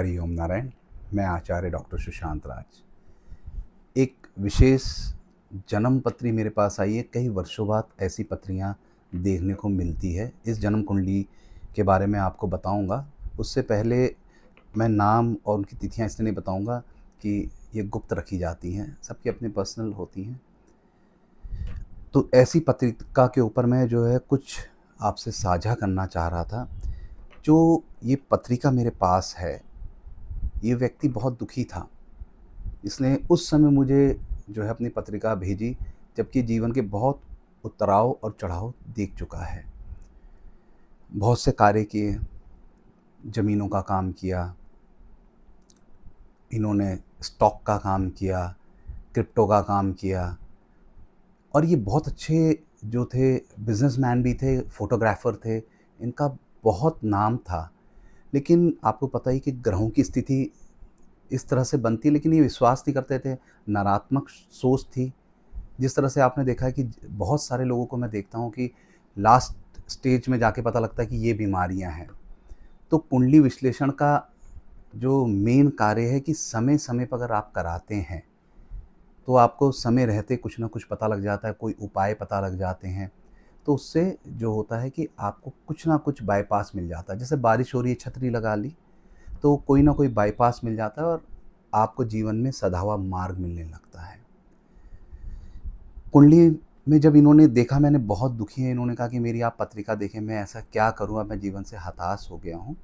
हरि ओम नारायण। मैं आचार्य डॉक्टर सुशांत राज। एक विशेष जन्म पत्री मेरे पास आई है। कई वर्षों बाद ऐसी पत्रियां देखने को मिलती है। इस जन्म कुंडली के बारे में आपको बताऊंगा। उससे पहले मैं नाम और उनकी तिथियां इसलिए नहीं बताऊंगा कि ये गुप्त रखी जाती हैं, सबकी अपनी पर्सनल होती हैं। तो ऐसी पत्रिका के ऊपर मैं जो है कुछ आपसे साझा करना चाह रहा था। जो ये पत्रिका मेरे पास है, ये व्यक्ति बहुत दुखी था। इसने उस समय मुझे जो है अपनी पत्रिका भेजी जबकि जीवन के बहुत उतराव और चढ़ाव देख चुका है। बहुत से कार्य किए, ज़मीनों का काम किया, इन्होंने स्टॉक का काम किया, क्रिप्टो का काम किया, और ये बहुत अच्छे जो थे बिजनेसमैन भी थे, फोटोग्राफर थे, इनका बहुत नाम था। लेकिन आपको पता ही कि ग्रहों की स्थिति इस तरह से बनती है, लेकिन ये विश्वास नहीं करते थे, नकारात्मक सोच थी। जिस तरह से आपने देखा है कि बहुत सारे लोगों को मैं देखता हूँ कि लास्ट स्टेज में जाके पता लगता है कि ये बीमारियाँ हैं। तो कुंडली विश्लेषण का जो मेन कार्य है कि समय समय पर अगर आप कराते हैं तो आपको समय रहते कुछ ना कुछ पता लग जाता है, कोई उपाय पता लग जाते हैं। तो उससे जो होता है कि आपको कुछ ना कुछ बाईपास मिल जाता है। जैसे बारिश हो रही है, छतरी लगा ली तो कोई ना कोई बाईपास मिल जाता है और आपको जीवन में सधा हुआ मार्ग मिलने लगता है। कुंडली में जब इन्होंने देखा, मैंने बहुत दुखी है, इन्होंने कहा कि मेरी आप पत्रिका देखें, मैं ऐसा क्या करूँ, अब मैं जीवन से हताश हो गया हूँ।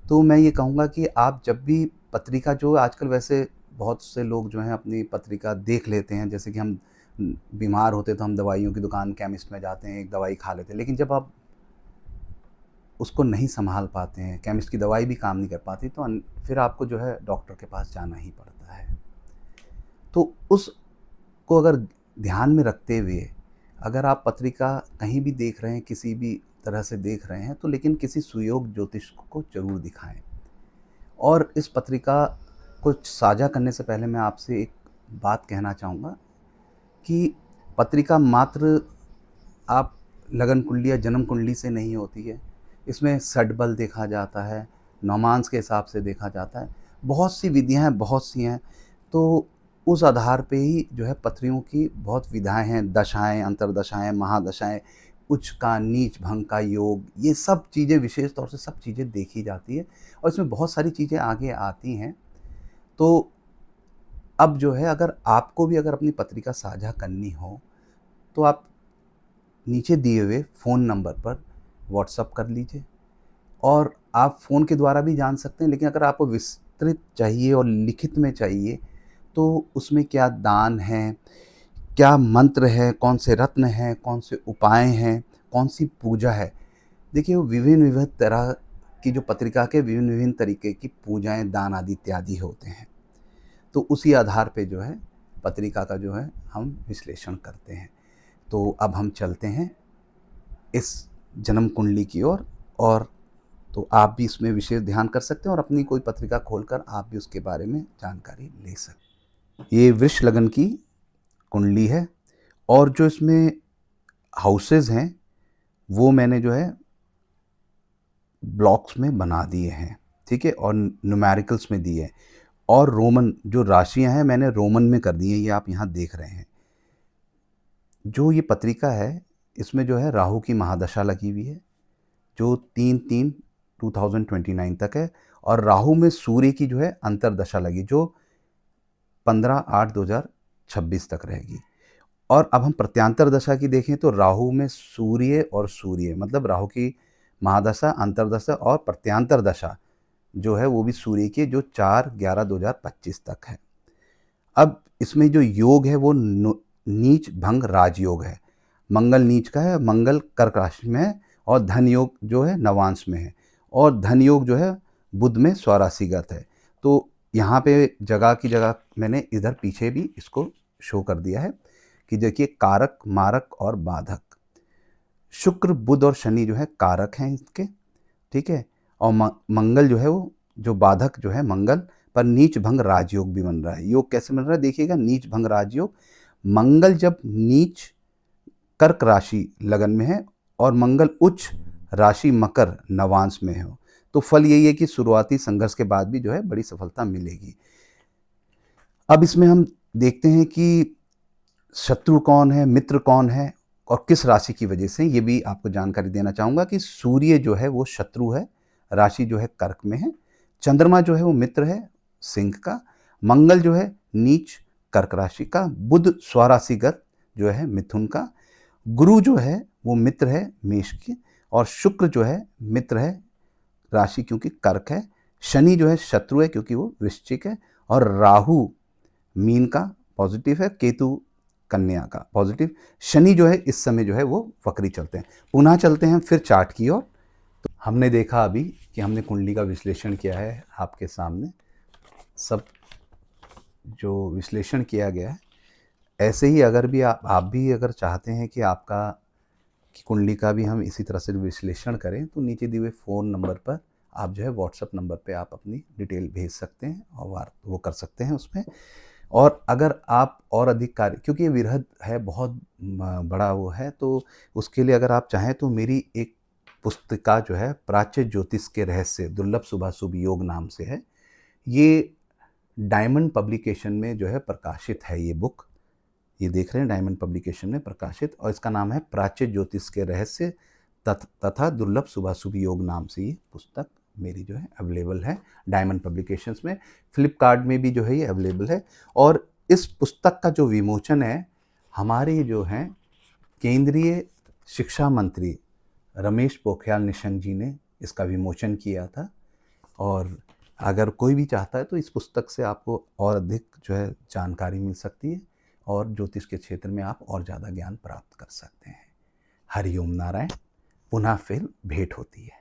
तो मैं ये कहूँगा कि आप जब भी पत्रिका, जो आजकल वैसे बहुत से लोग जो हैं अपनी पत्रिका देख लेते हैं, जैसे कि हम बीमार होते तो हम दवाइयों की दुकान केमिस्ट में जाते हैं, एक दवाई खा लेते हैं, लेकिन जब आप उसको नहीं संभाल पाते हैं, केमिस्ट की दवाई भी काम नहीं कर पाती, तो फिर आपको जो है डॉक्टर के पास जाना ही पड़ता है। तो उसको अगर ध्यान में रखते हुए अगर आप पत्रिका कहीं भी देख रहे हैं, किसी भी तरह से देख रहे हैं, तो लेकिन किसी सुयोग ज्योतिष को ज़रूर दिखाएं। और इस पत्रिका को साझा करने से पहले मैं आपसे एक बात कहना चाहूँगा कि पत्रिका मात्र आप लगन कुंडली या जन्म कुंडली से नहीं होती है। इसमें षटबल देखा जाता है, नौमांस के हिसाब से देखा जाता है, बहुत सी विधियाँ हैं, बहुत सी हैं। तो उस आधार पे ही जो है पत्रियों की बहुत विधाएँ हैं, दशाएँ, अंतर्दशाएँ, महादशाएँ, उच्च का, नीच भंग का योग, ये सब चीज़ें विशेष तौर से सब चीज़ें देखी जाती है और इसमें बहुत सारी चीज़ें आगे आती हैं। तो अब जो है अगर आपको भी अगर अपनी पत्रिका साझा करनी हो तो आप नीचे दिए हुए फ़ोन नंबर पर व्हाट्सएप कर लीजिए और आप फ़ोन के द्वारा भी जान सकते हैं। लेकिन अगर आपको विस्तृत चाहिए और लिखित में चाहिए तो उसमें क्या दान है, क्या मंत्र है, कौन से रत्न हैं, कौन से उपाय हैं, कौन सी पूजा है। देखिए वो विभिन्न तरह की जो पत्रिका के विभिन्न तरीके की पूजाएँ, दान आदि इत्यादि होते हैं। तो उसी आधार पे जो है पत्रिका का जो है हम विश्लेषण करते हैं। तो अब हम चलते हैं इस जन्म कुंडली की ओर, और तो आप भी इसमें विशेष ध्यान कर सकते हैं और अपनी कोई पत्रिका खोलकर आप भी उसके बारे में जानकारी ले सकते हैं। ये वृष लगन की कुंडली है और जो इसमें हाउसेस हैं वो मैंने जो है ब्लॉक्स में बना दिए हैं, ठीक है, और न्यूमेरिकल्स में दिए हैं। और रोमन जो राशियां हैं मैंने रोमन में कर दी हैं, ये आप यहाँ देख रहे हैं। जो ये पत्रिका है इसमें जो है राहु की महादशा लगी हुई है जो 3/3/2029 तक है, और राहु में सूर्य की जो है अंतरदशा लगी जो 15/8/2026 तक रहेगी। और अब हम प्रत्यांतर दशा की देखें तो राहु में सूर्य और सूर्य मतलब राहु की महादशा, अंतरदशा और प्रत्यांतर दशा जो है वो भी सूर्य की, जो 4/11/2025 तक है। अब इसमें जो योग है वो नीच भंग राजयोग है। मंगल नीच का है, मंगल कर्क राशि में है, और धन योग जो है नवांश में है, और धन योग जो है बुध में स्वराशिगत है। तो यहाँ पे जगह की जगह मैंने इधर पीछे भी इसको शो कर दिया है कि देखिए कारक, मारक और बाधक। शुक्र, बुध और शनि जो है कारक हैं इसके, ठीक है, और मंगल जो है वो जो बाधक जो है मंगल पर नीच भंग राजयोग भी बन रहा है। योग कैसे बन रहा है देखिएगा, नीच भंग राजयोग। मंगल जब नीच कर्क राशि लगन में है और मंगल उच्च राशि मकर नवांश में हो तो फल यही है कि शुरुआती संघर्ष के बाद भी जो है बड़ी सफलता मिलेगी। अब इसमें हम देखते हैं कि शत्रु कौन है, मित्र कौन है और किस राशि की वजह से, ये भी आपको जानकारी देना चाहूँगा कि सूर्य जो है वो शत्रु है, राशि जो है कर्क में है। चंद्रमा जो है वो मित्र है सिंह का। मंगल जो है नीच कर्क राशि का। बुध स्वराशिगत जो है मिथुन का। गुरु जो है वो मित्र है मेष की। और शुक्र जो है मित्र है, राशि क्योंकि कर्क है। शनि जो है शत्रु है क्योंकि वो वृश्चिक है। और राहु मीन का पॉजिटिव है, केतु कन्या का पॉजिटिव। शनि जो है इस समय जो है वो वक्री चलते हैं। पुनः चलते हैं फिर चार्ट की ओर। तो हमने देखा अभी कि हमने कुंडली का विश्लेषण किया है आपके सामने, सब जो विश्लेषण किया गया है। ऐसे ही अगर भी आप भी अगर चाहते हैं कि आपका कि कुंडली का भी हम इसी तरह से विश्लेषण करें, तो नीचे दिए हुए फ़ोन नंबर पर आप जो है व्हाट्सएप नंबर पे आप अपनी डिटेल भेज सकते हैं और वो कर सकते हैं उसमें। और अगर आप और अधिक कार्य, क्योंकि ये विरहद है, बहुत बड़ा वो है, तो उसके लिए अगर आप चाहें तो मेरी एक पुस्तिका जो है प्राच्य ज्योतिष के रहस्य दुर्लभ शुभाशुभ योग नाम से है। ये डायमंड पब्लिकेशन में जो है प्रकाशित है ये बुक। ये देख रहे हैं डायमंड पब्लिकेशन में प्रकाशित, और इसका नाम है प्राच्य ज्योतिष के रहस्य तथा दुर्लभ शुभाशुभ योग नाम से ये पुस्तक मेरी जो है अवेलेबल है डायमंड पब्लिकेशंस में। फ्लिपकार्ट में भी जो है ये अवेलेबल है। और इस पुस्तक का जो विमोचन है, हमारे जो हैं केंद्रीय शिक्षा मंत्री रमेश पोखरियाल निशंक जी ने इसका विमोचन किया था। और अगर कोई भी चाहता है तो इस पुस्तक से आपको और अधिक जो है जानकारी मिल सकती है और ज्योतिष के क्षेत्र में आप और ज़्यादा ज्ञान प्राप्त कर सकते हैं। हरिओम नारायण। पुनः फिर भेंट होती है।